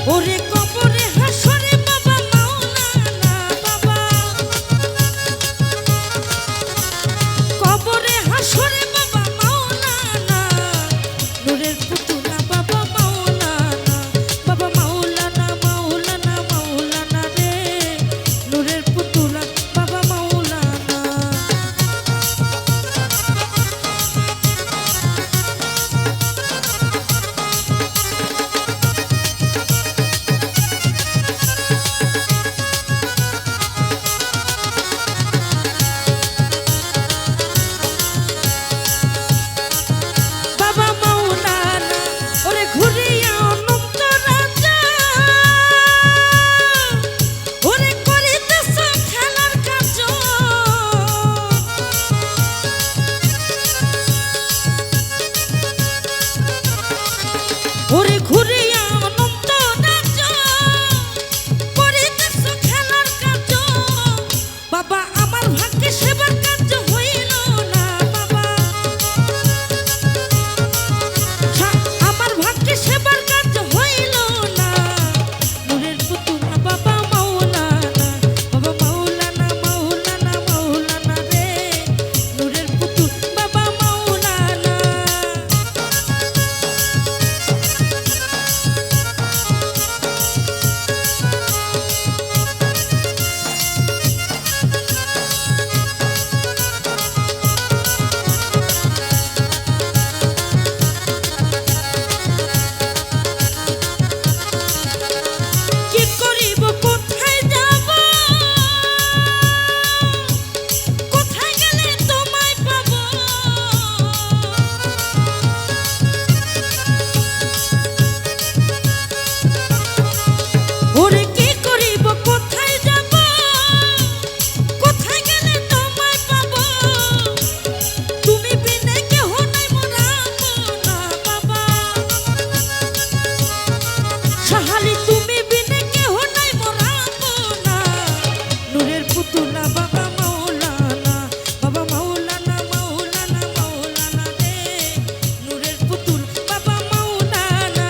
ওরে কবরে হাসরে বাবা মাওলানা বাবা, কবরে হাসরে বাবা মাওলানা, নূরের পুতুলা বাবা মাওলানা, বাবা মাওলানা মাওলানা মাওলানা রে, নূরের পুতুলা বাবা মাওলানা। বাবা মাওলানা ওরে ঘুরিয়া অনন্ত রাজা, ওরে করিতেছ খেলার কাজ, ওরে ঘুরিয়া অনন্ত রাজা, করিতেছ খেলার কাজ। বাবা আমার ভাগ্যে সেবার কাজ হইল না বাবা, আমার ভাগ্যে সেবার কাজ হইল না, নূরের পুতুলা বাবা মাওলানা, বাবা মাওলানা মাওলানা মাওলানা রে, নূরের পুতুল বাবা মাওলানা। কি করিব কোথায় যাব, কোথায় গেলে তোমায় পাব, ওরে কি করিব কোথায় যাব, কোথায় গেলে তোমায় পাব, তুমি বিনে কেহ নাই মোর আপনা বাবা, সাহালি তুমি বিনে কেহ নাই মোর আপনা, নূরের পুতুলা বাবা মাওলানা, বাবা মাওলানা মাওলানা মাওলানা রে, নূরের পুতুল বাবা মাওলানা।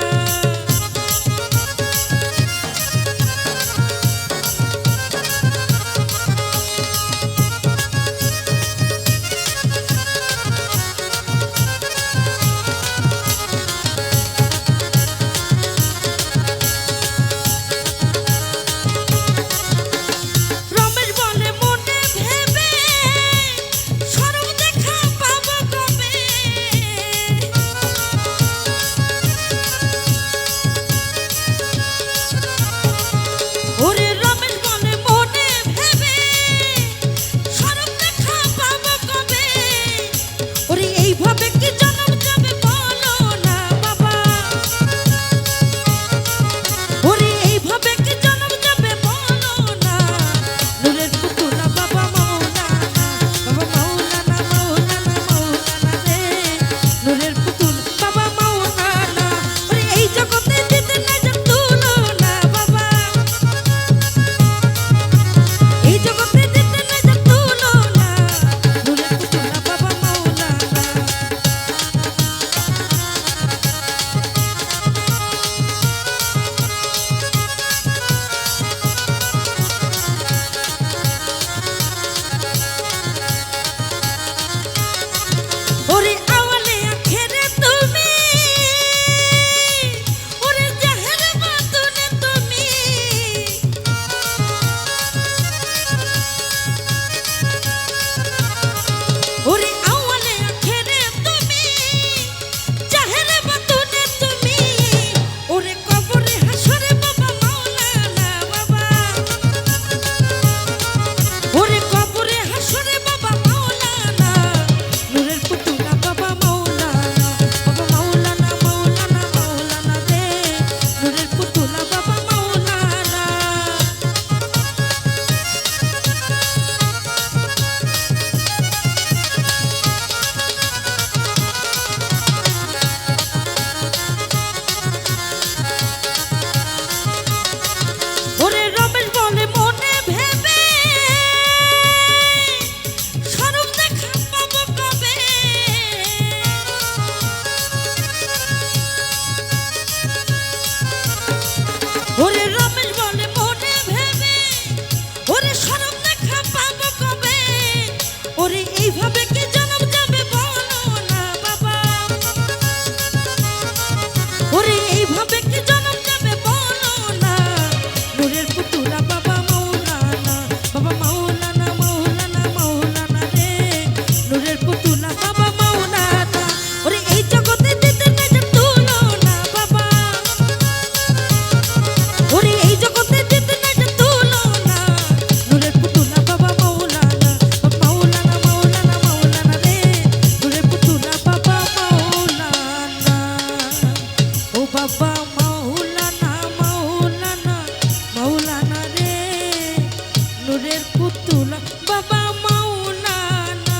পুতুলা বাবা মাওলানা,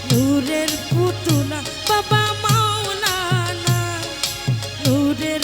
নূরের পুতুলা বাবা মাওলানা, নূরের